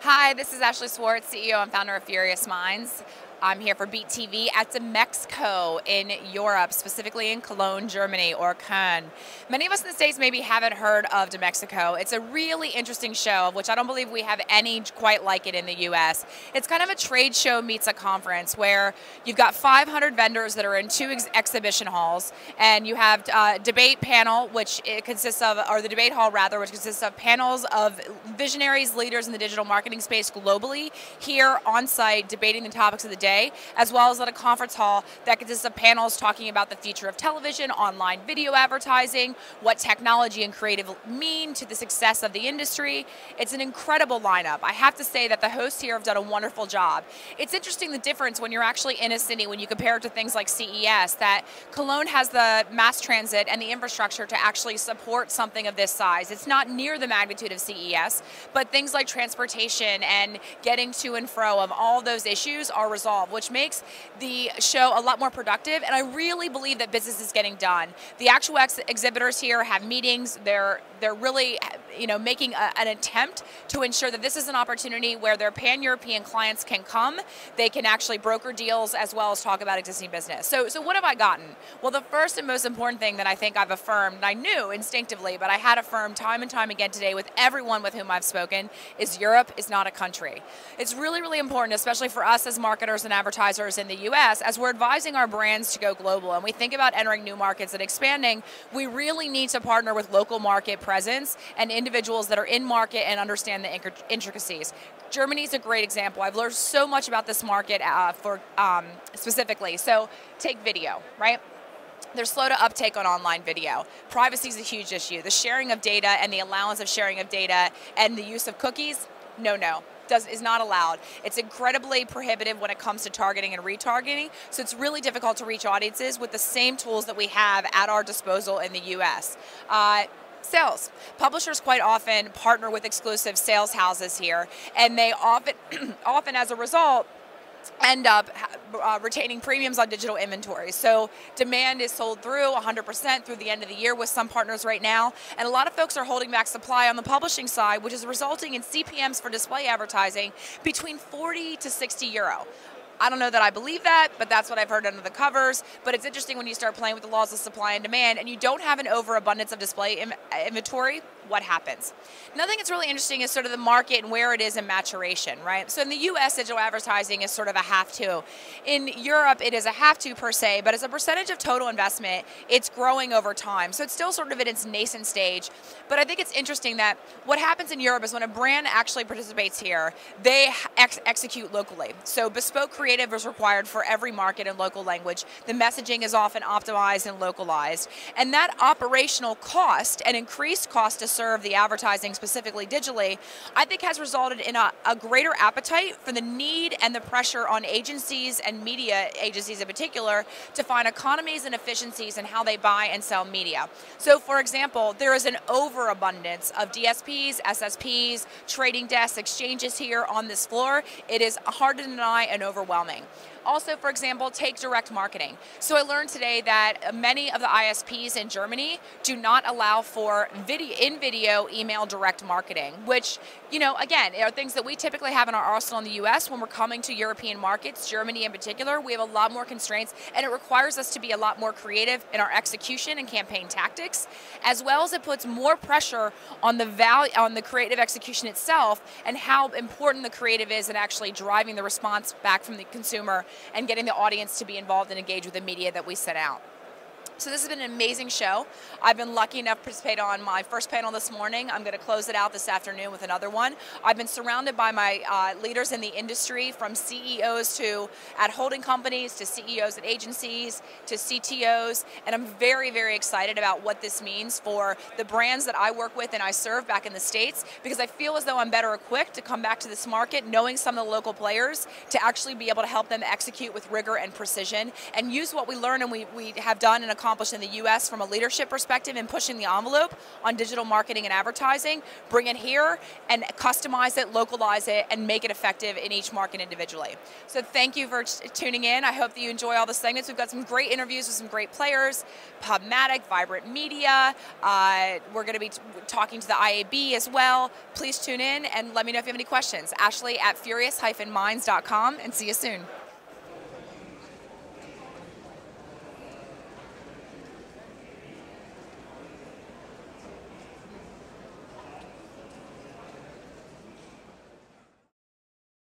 Hi, this is Ashley Swartz, CEO and founder of Furious Minds. I'm here for Beat TV at DMEXCO in Europe, specifically in Cologne, Germany, or Köln. Many of us in the States maybe haven't heard of DMEXCO. It's a really interesting show, of which I don't believe we have any quite like it in the US. It's kind of a trade show meets a conference where you've got 500 vendors that are in two exhibition halls, and you have a debate panel, which it consists of, or the debate hall rather, which consists of panels of visionaries, leaders in the digital marketing space globally, here on site debating the topics of the day, as well as at a conference hall that consists of panels talking about the future of television, online video advertising, what technology and creative mean to the success of the industry. It's an incredible lineup. I have to say that the hosts here have done a wonderful job. It's interesting the difference when you're actually in a city, when you compare it to things like CES, that Cologne has the mass transit and the infrastructure to actually support something of this size. It's not near the magnitude of CES, but things like transportation and getting to and fro of all those issues are resolved, which makes the show a lot more productive, and I really believe that business is getting done. The actual exhibitors here have meetings. They're really, making an attempt to ensure that this is an opportunity where their pan-European clients can come. They can actually broker deals as well as talk about existing business. So what have I gotten? Well, the first and most important thing that I think I've affirmed, and I knew instinctively, but I had affirmed time and time again today with everyone with whom I've spoken, is Europe is not a country. It's really, really important, especially for us as marketers and advertisers in the US, as we're advising our brands to go global and we think about entering new markets and expanding, we really need to partner with local market presence and individuals that are in market and understand the intricacies. Germany's a great example. I've learned so much about this market specifically. So take video, right? They're slow to uptake on online video. Privacy is a huge issue. The sharing of data and the allowance of sharing of data and the use of cookies, no. Is not allowed. It's incredibly prohibitive when it comes to targeting and retargeting, so it's really difficult to reach audiences with the same tools that we have at our disposal in the US. Sales. Publishers quite often partner with exclusive sales houses here, and they often as a result, end up retaining premiums on digital inventory. So demand is sold through 100% through the end of the year with some partners right now, and a lot of folks are holding back supply on the publishing side, which is resulting in CPMs for display advertising between 40 to 60 euro. I don't know that I believe that, but that's what I've heard under the covers. But it's interesting when you start playing with the laws of supply and demand and you don't have an overabundance of display inventory, what happens? Another thing that's really interesting is sort of the market and where it is in maturation, right? So in the US, digital advertising is sort of a have-to. In Europe, it is a have-to per se, but as a percentage of total investment, it's growing over time. So it's still sort of in its nascent stage. But I think it's interesting that what happens in Europe is when a brand actually participates here, they execute locally. So bespoke creative is required for every market and local language. The messaging is often optimized and localized. And that operational cost and increased cost to serve the advertising, specifically digitally, I think has resulted in a greater appetite for the need and the pressure on agencies and media agencies in particular to find economies and efficiencies in how they buy and sell media. So for example, there is an overabundance of DSPs, SSPs, trading desks, exchanges here on this floor. It is hard to deny and overwhelming. Also, for example, take direct marketing. So I learned today that many of the ISPs in Germany do not allow for in-video email direct marketing, which, again, are things that we typically have in our arsenal in the US when we're coming to European markets, Germany in particular. We have a lot more constraints, and it requires us to be a lot more creative in our execution and campaign tactics, as well as it puts more pressure on the creative execution itself and how important the creative is in actually driving the response back from the consumer and getting the audience to be involved and engage with the media that we set out. So this has been an amazing show. I've been lucky enough to participate on my first panel this morning. I'm going to close it out this afternoon with another one. I've been surrounded by my leaders in the industry, from CEOs at holding companies to CEOs at agencies to CTOs, and I'm very, very excited about what this means for the brands that I work with and I serve back in the States, because I feel as though I'm better equipped to come back to this market knowing some of the local players to actually be able to help them execute with rigor and precision and use what we learn and we have done and accomplished accomplished in the US from a leadership perspective and pushing the envelope on digital marketing and advertising, bring it here and customize it, localize it, and make it effective in each market individually. So thank you for tuning in. I hope that you enjoy all the segments. We've got some great interviews with some great players, Pubmatic, Vibrant Media. We're going to be talking to the IAB as well. Please tune in and let me know if you have any questions. Ashley at furious-minds.com, and see you soon.